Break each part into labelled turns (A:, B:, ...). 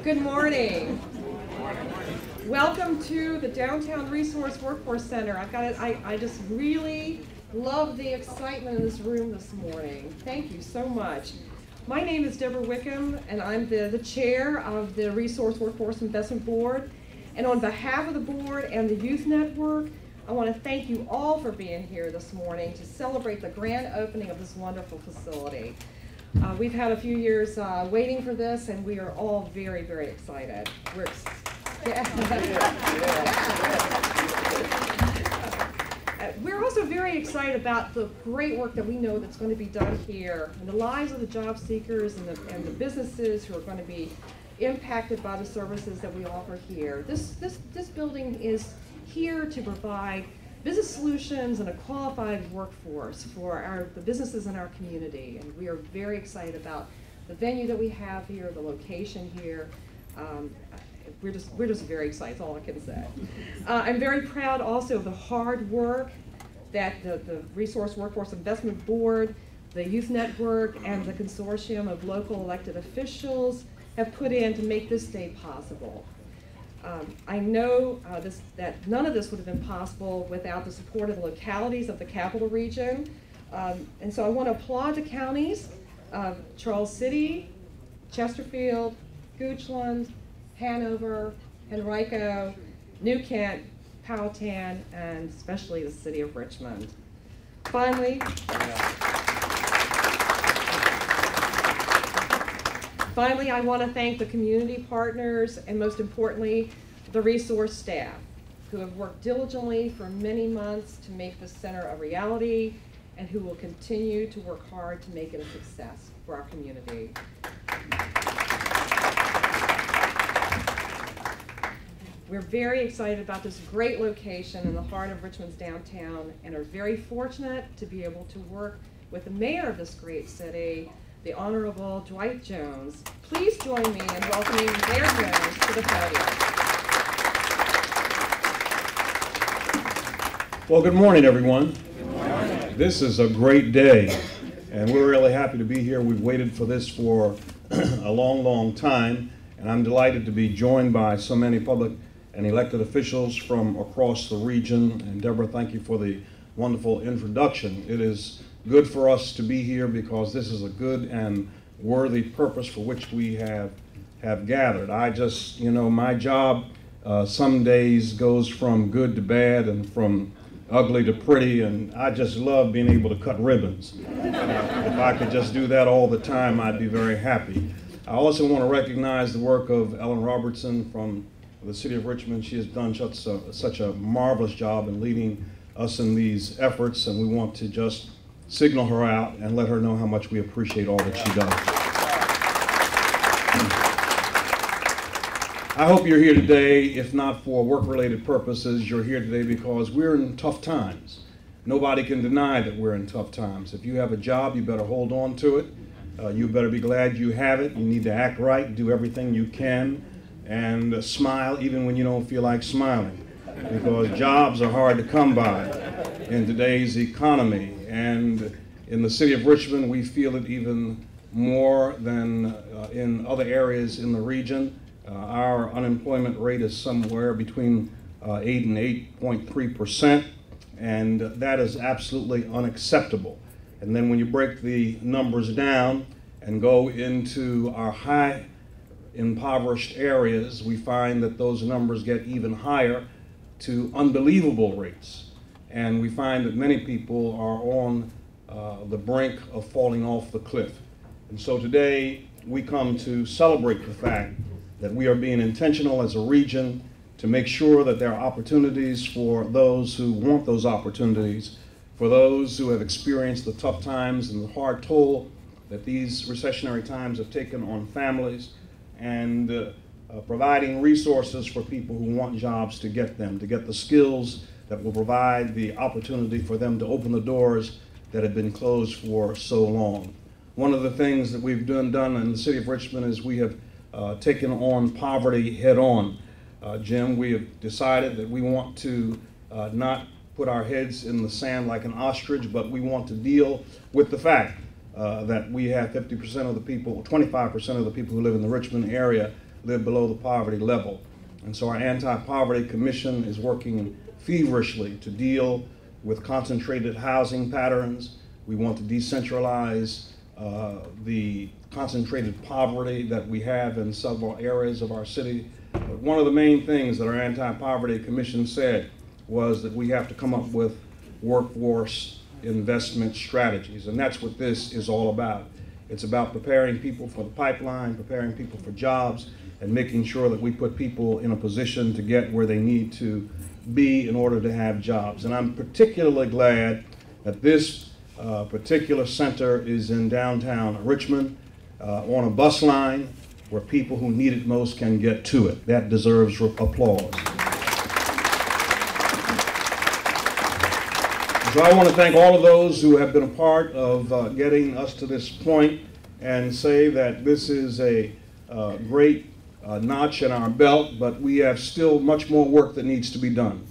A: Good morning. Welcome to the Downtown Resource Workforce Center. I just really love the excitement in this room this morning. Thank you so much. My name is Deborah Wickham, and I'm the chair of the Resource Workforce Investment Board. And on behalf of the board and the Youth Network, I want to thank you all for being here this morning to celebrate the grand opening of this wonderful facility. We've had a few years waiting for this, and we are all very, very excited. We're also very excited about the great work that we know that's going to be done here, and the lives of the job seekers and the businesses who are going to be impacted by the services that we offer here. This building is here to provide business solutions and a qualified workforce for the businesses in our community, and we are very excited about the venue that we have here, the location here. We're just very excited, that's all I can say. I'm very proud also of the hard work that the Resource Workforce Investment Board, the Youth Network, and the consortium of local elected officials have put in to make this day possible. I know that none of this would have been possible without the support of the localities of the capital region. And so I want to applaud the counties of Charles City, Chesterfield, Goochland, Hanover, Henrico, New Kent, Powhatan, and especially the city of Richmond. Finally, I want to thank the community partners and most importantly, the resource staff who have worked diligently for many months to make this center a reality and who will continue to work hard to make it a success for our community. We're very excited about this great location in the heart of Richmond's downtown and are very fortunate to be able to work with the mayor of this great city, the Honorable Dwight Jones. Please join me in welcoming Mayor Jones to the podium.
B: Well, good morning, everyone.
C: Good morning.
B: This is a great day, and we're really happy to be here. We've waited for this for a long, long time, and I'm delighted to be joined by so many public and elected officials from across the region. And Deborah, thank you for the wonderful introduction. It is good for us to be here because this is a good and worthy purpose for which we have gathered. My job some days goes from good to bad and from ugly to pretty, and I just love being able to cut ribbons. If I could just do that all the time, I'd be very happy. I also want to recognize the work of Ellen Robertson from the city of Richmond. She has done such a marvelous job in leading us in these efforts, and we want to just signal her out and let her know how much we appreciate all that she does. I hope you're here today, if not for work-related purposes, you're here today because we're in tough times. Nobody can deny that we're in tough times. If you have a job, you better hold on to it. You better be glad you have it. You need to act right, do everything you can, and smile even when you don't feel like smiling, because jobs are hard to come by in today's economy. And in the city of Richmond, we feel it even more than in other areas in the region. Our unemployment rate is somewhere between 8 and 8.3%, and that is absolutely unacceptable. And then when you break the numbers down and go into our high impoverished areas, we find that those numbers get even higher to unbelievable rates. And we find that many people are on the brink of falling off the cliff. And so today we come to celebrate the fact that we are being intentional as a region to make sure that there are opportunities for those who want those opportunities, for those who have experienced the tough times and the hard toll that these recessionary times have taken on families, and providing resources for people who want jobs to get the skills that will provide the opportunity for them to open the doors that have been closed for so long. One of the things that we've done in the city of Richmond is we have taken on poverty head on. Jim, we have decided that we want to not put our heads in the sand like an ostrich, but we want to deal with the fact that we have 50% of the people, 25% of the people who live in the Richmond area live below the poverty level. And so our Anti-Poverty Commission is working feverishly to deal with concentrated housing patterns. We want to decentralize the concentrated poverty that we have in several areas of our city. But one of the main things that our Anti-Poverty Commission said was that we have to come up with workforce investment strategies, and that's what this is all about. It's about preparing people for the pipeline, preparing people for jobs, and making sure that we put people in a position to get where they need to be in order to have jobs. And I'm particularly glad that this particular center is in downtown Richmond on a bus line where people who need it most can get to it. That deserves applause. So I want to thank all of those who have been a part of getting us to this point, and say that this is a great notch in our belt, but we have still much more work that needs to be done.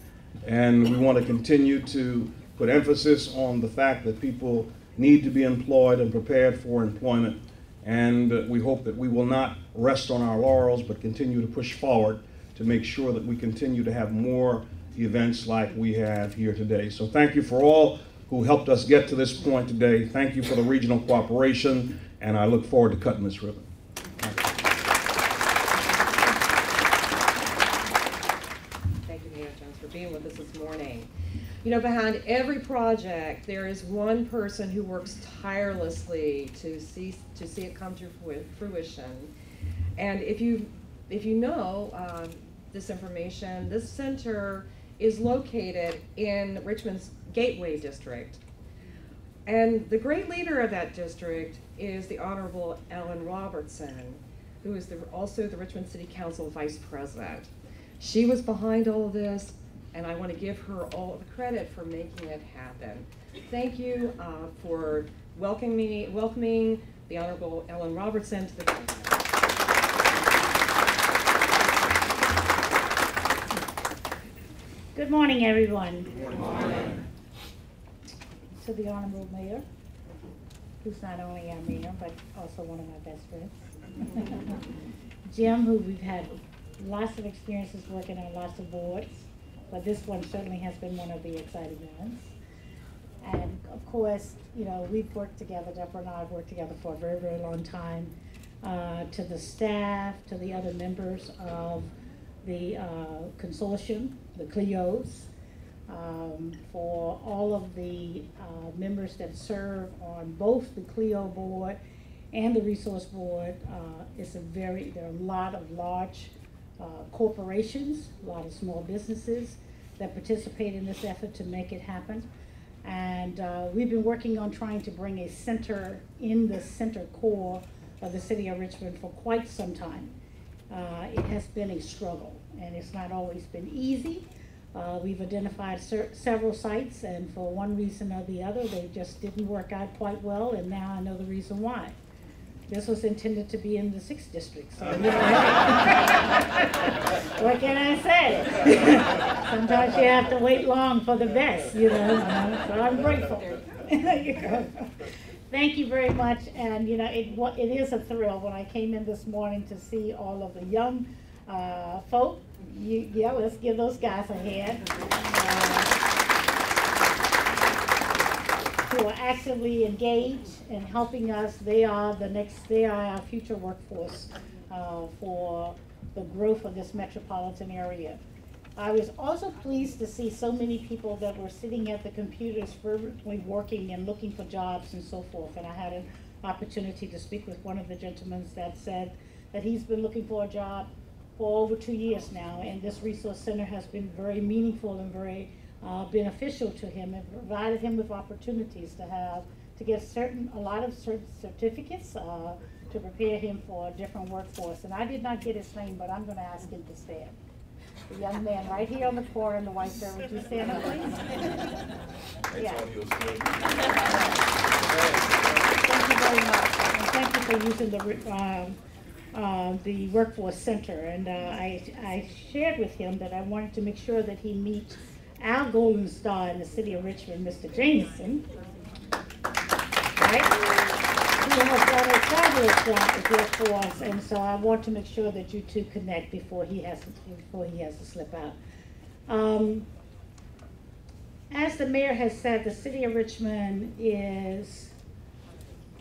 B: And we want to continue to put emphasis on the fact that people need to be employed and prepared for employment. And we hope that we will not rest on our laurels, but continue to push forward to make sure that we continue to have more events like we have here today. So thank you for all who helped us get to this point today. Thank you for the regional cooperation, and I look forward to cutting this ribbon.
A: Thank you, Mayor Jones, for being with us this morning. You know, behind every project, there is one person who works tirelessly to see it come to fruition. And if you know this information, this center is located in Richmond's Gateway District. And the great leader of that district is the Honorable Ellen Robertson, who is also the Richmond City Council Vice President. She was behind all of this, and I want to give her all the credit for making it happen. Thank you for welcoming the Honorable Ellen Robertson to the council.
C: Good morning, everyone. Good morning. To the Honorable Mayor, who's not only our mayor, but also one of my best friends. Jim, who we've had lots of experiences working on lots of boards, but this one certainly has been one of the exciting ones. And of course, you know, we've worked together, Deborah and I have worked together for a very, very long time. To the staff, to the other members of the consortium, the CLEOs, for all of the members that serve on both the CLEO board and the resource board. There are a lot of large corporations, a lot of small businesses that participate in this effort to make it happen. And we've been working on trying to bring a center in the center core of the city of Richmond for quite some time. It has been a struggle, and it's not always been easy. We've identified several sites, and for one reason or the other, they just didn't work out quite well, and now I know the reason why. This was intended to be in the 6th district, so you know, what can I say? Sometimes you have to wait long for the best, you know, so I'm grateful. There you go. Thank you very much, and you know, it is a thrill when I came in this morning to see all of the young folk. Yeah, let's give those guys a hand. Who are actively engaged in helping us. They are our future workforce for the growth of this metropolitan area. I was also pleased to see so many people that were sitting at the computers fervently working and looking for jobs and so forth. And I had an opportunity to speak with one of the gentlemen that said that he's been looking for a job for over 2 years now, and this resource center has been very meaningful and very beneficial to him, and provided him with opportunities to get a lot of certificates to prepare him for a different workforce. And I did not get his name, but I'm going to ask him to stand. The young man right here on the corner in the white shirt. Would you stand up, please? Yeah. Thank you very much, and thank you for using the workforce center. And I shared with him that I wanted to make sure that he meets our golden star in the city of Richmond, Mr. Jameson, right? who has done a fabulous job with workforce, and so I want to make sure that you two connect before he has to slip out. As the mayor has said, the city of Richmond is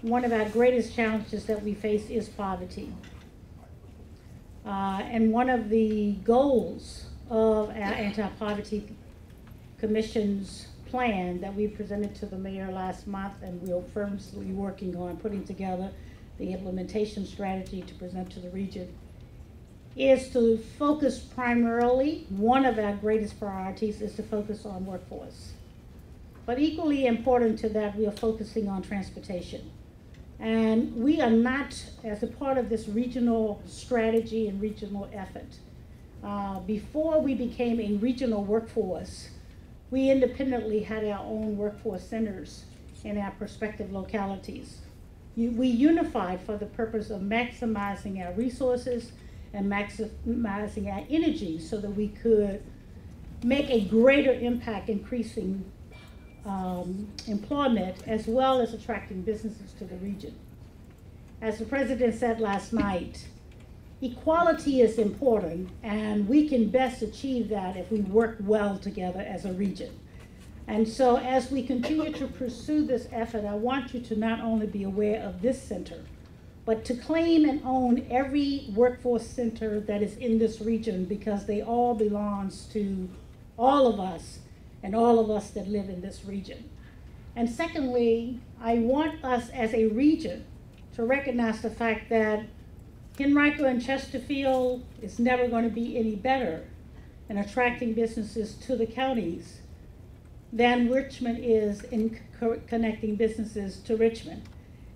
C: one of our greatest challenges that we face is poverty. And one of the goals of our Anti-Poverty Commission's plan that we presented to the mayor last month, and we're firmly working on putting together the implementation strategy to present to the region, is to focus primarily, one of our greatest priorities is to focus on workforce. But equally important to that, we are focusing on transportation. And we are not, as a part of this regional strategy and regional effort, before we became a regional workforce, we independently had our own workforce centers in our prospective localities. We unified for the purpose of maximizing our resources and maximizing our energy so that we could make a greater impact, increasing employment as well as attracting businesses to the region. As the president said last night, equality is important, and we can best achieve that if we work well together as a region. And so as we continue to pursue this effort, I want you to not only be aware of this center, but to claim and own every workforce center that is in this region, because they all belongs to all of us and all of us that live in this region. And secondly, I want us as a region to recognize the fact that Henrico and Chesterfield is never going to be any better in attracting businesses to the counties than Richmond is in connecting businesses to Richmond.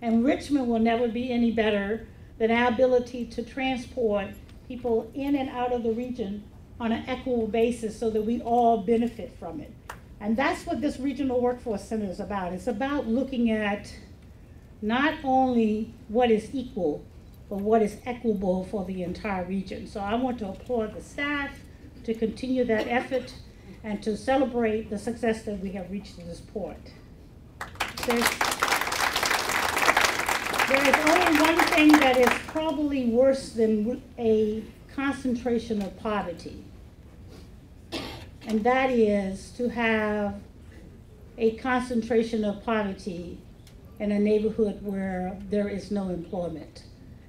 C: And Richmond will never be any better than our ability to transport people in and out of the region on an equitable basis so that we all benefit from it. And that's what this Regional Workforce Center is about. It's about looking at not only what is equal, but what is equitable for the entire region. So I want to applaud the staff to continue that effort and to celebrate the success that we have reached to this point. There is only one thing that is probably worse than a concentration of poverty, and that is to have a concentration of poverty in a neighborhood where there is no employment.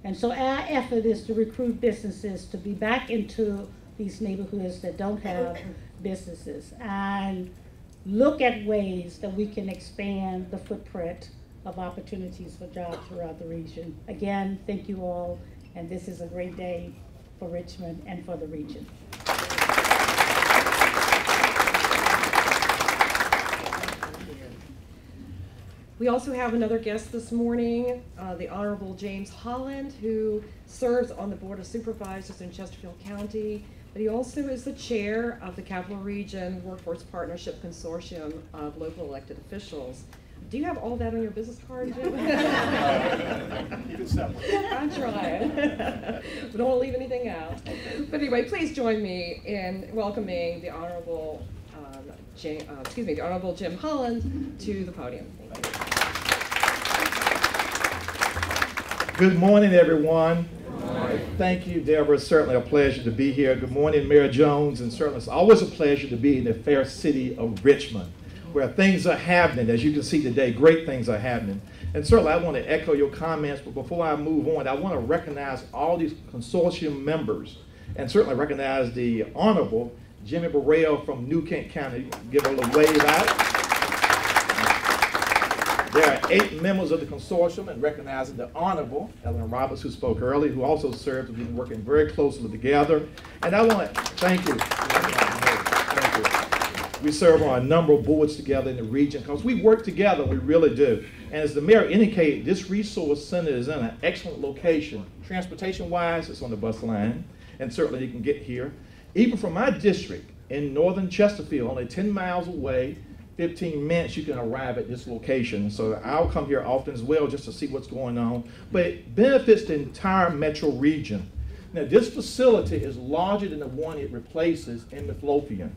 C: And so our effort is to recruit businesses to be back into these neighborhoods that don't have businesses, and look at ways that we can expand the footprint of opportunities for jobs throughout the region. Again, thank you all, and this is a great day for Richmond and for the region.
A: We also have another guest this morning, the Honorable James Holland, who serves on the Board of Supervisors in Chesterfield County, but he also is the chair of the Capital Region Workforce Partnership Consortium of local elected officials. Do you have all that on your business card, Jim?
D: Keep it simple.
A: I'm trying. We don't want to leave anything out. But anyway, please join me in welcoming the Honorable the Honorable Jim Holland to the podium. Thank you.
D: Good morning, everyone. Good morning. Thank you, Deborah. It's certainly a pleasure to be here. Good morning, Mayor Jones, and certainly it's always a pleasure to be in the fair city of Richmond, where things are happening. As you can see today, great things are happening. And certainly I want to echo your comments, but before I move on, I want to recognize all these consortium members, and certainly recognize the Honorable Jimmy Burrell from New Kent County. Give a little wave out. There are 8 members of the consortium, and recognizing the Honorable Ellen Roberts, who spoke earlier, who also serves. We've been working very closely together. And I want to thank you. Thank you. We serve on a number of boards together in the region because we work together, we really do. And as the mayor indicated, this resource center is in an excellent location. Transportation-wise, it's on the bus line, and certainly you can get here. Even from my district in northern Chesterfield, only 10 miles away, 15 minutes, you can arrive at this location. So I'll come here often as well just to see what's going on. But it benefits the entire metro region. Now, this facility is larger than the one it replaces in Midlothian.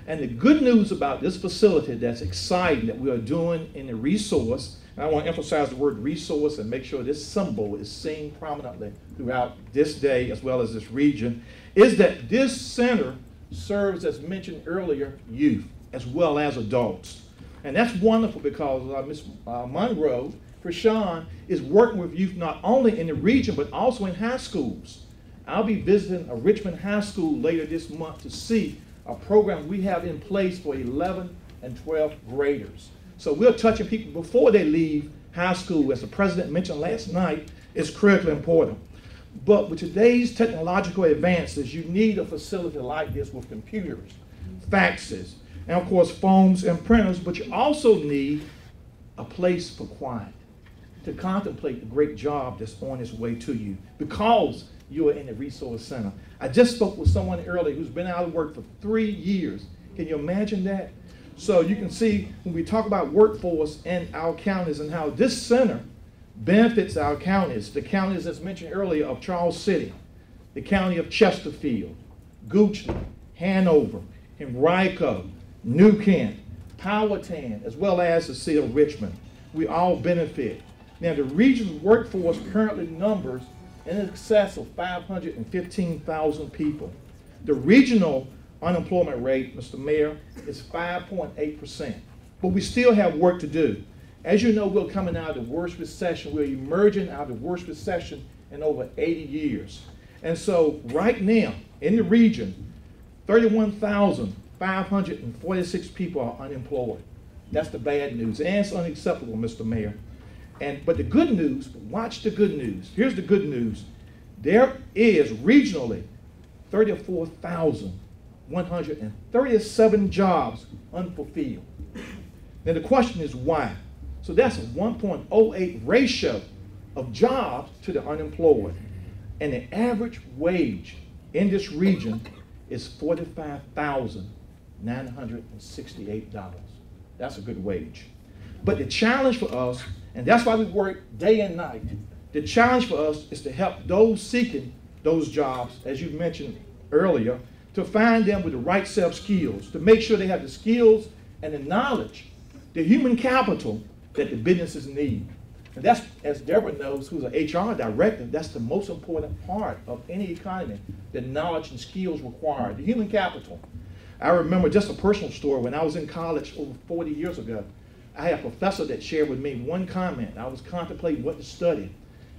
D: And the good news about this facility that's exciting that we are doing in the resource, and I want to emphasize the word resource and make sure this symbol is seen prominently throughout this day as well as this region, is that this center serves, as mentioned earlier, youth as well as adults. And that's wonderful because Ms. Monroe, Krishan, is working with youth not only in the region but also in high schools. I'll be visiting a Richmond high school later this month to see a program we have in place for 11th and 12th graders. So we're touching people before they leave high school, as the president mentioned last night, is critically important. But with today's technological advances, you need a facility like this with computers, faxes, and of course phones and printers, but you also need a place for quiet to contemplate the great job that's on its way to you because you are in the resource center. I just spoke with someone earlier who's been out of work for 3 years. Can you imagine that? So you can see when we talk about workforce in our counties and how this center benefits our counties, the counties as mentioned earlier of Charles City, the county of Chesterfield, Goochland, Hanover, Henrico, New Kent, Powhatan, as well as the city of Richmond. We all benefit. Now the region's workforce currently numbers in excess of 515,000 people. The regional unemployment rate, Mr. Mayor, is 5.8%. But we still have work to do. As you know, we're coming out of the worst recession. We're emerging out of the worst recession in over 80 years. And so right now, in the region, 31,546 people are unemployed. That's the bad news, and it's unacceptable, Mr. Mayor. But the good news, watch the good news. Here's the good news. There is regionally 34,137 jobs unfulfilled. Now the question is why? So that's a 1.08 ratio of jobs to the unemployed. And the average wage in this region is $45,968. That's a good wage. But the challenge for us, and that's why we work day and night, the challenge for us is to help those seeking those jobs, as you mentioned earlier, to find them with the right set of skills, to make sure they have the skills and the knowledge, the human capital that the businesses need. And that's, as Deborah knows, who's an HR director, that's the most important part of any economy, the knowledge and skills required, the human capital. I remember just a personal story. When I was in college over 40 years ago, I had a professor that shared with me one comment. I was contemplating what to study.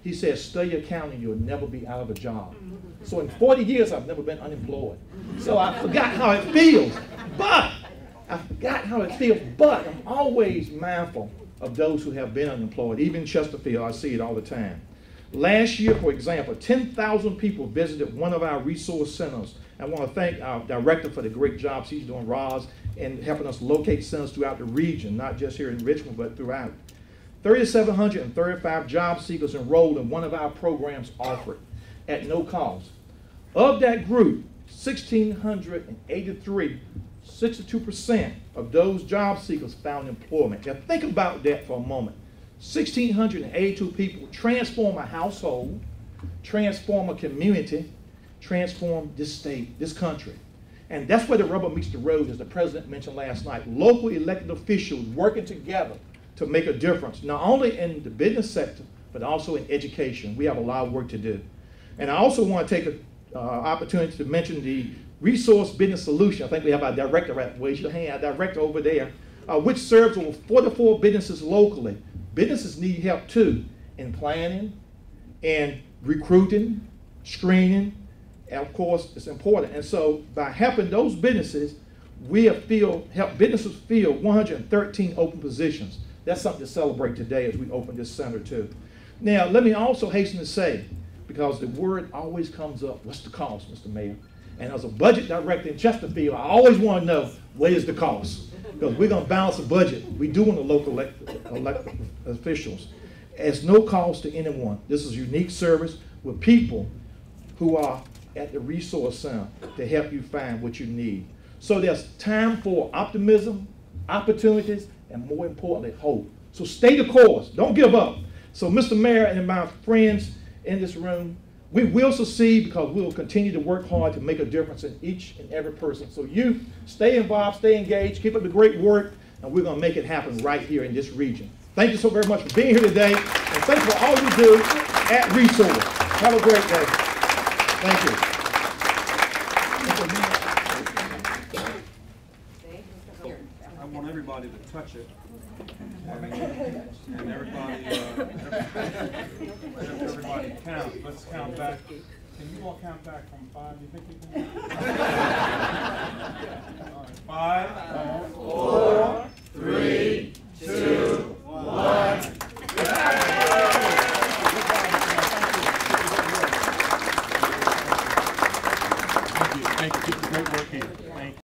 D: He said, study accounting, you'll never be out of a job. So in 40 years, I've never been unemployed. So I forgot how it feels, but I'm always mindful of those who have been unemployed. Even in Chesterfield, I see it all the time. Last year, for example, 10,000 people visited one of our resource centers. I want to thank our director for the great jobs he's doing, Roz, in helping us locate centers throughout the region, not just here in Richmond, but throughout. 3,735 job seekers enrolled in one of our programs offered at no cost. Of that group, 1,683, 62% of those job seekers found employment. Now think about that for a moment. 1,682 people transform a household, transform a community, transform this state, this country. And that's where the rubber meets the road, as the president mentioned last night. Local elected officials working together to make a difference, not only in the business sector, but also in education. We have a lot of work to do. And I also want to take an opportunity to mention the Resource Business Solution. I think we have our director, raise your hand, our director over there, which serves over 44 businesses locally. Businesses need help too in planning and recruiting, screening, and of course it's important. And so by helping those businesses, we have helped businesses fill 113 open positions. That's something to celebrate today as we open this center too. Now let me also hasten to say, because the word always comes up, what's the cost, Mr. Mayor? And as a budget director in Chesterfield, I always want to know, what is the cost? Because we're going to balance the budget. We do want the local elected officials. It's no cost to anyone. This is a unique service with people who are at the resource center to help you find what you need. So there's time for optimism, opportunities, and more importantly, hope. So stay the course. Don't give up. So Mr. Mayor and my friends in this room, We will succeed because we will continue to work hard to make a difference in each and every person. So you stay involved, stay engaged, keep up the great work, and we're going to make it happen right here in this region. Thank you so very much for being here today, and thanks for all you do at Resource. Have a great day. Thank you.
E: I want everybody to touch it. And everybody, everybody count. Let's count back. Can you all count back from 5? You think you can? All right. 5, 4, 3, 2, 1. Thank you. Keep the great work here. Thank you.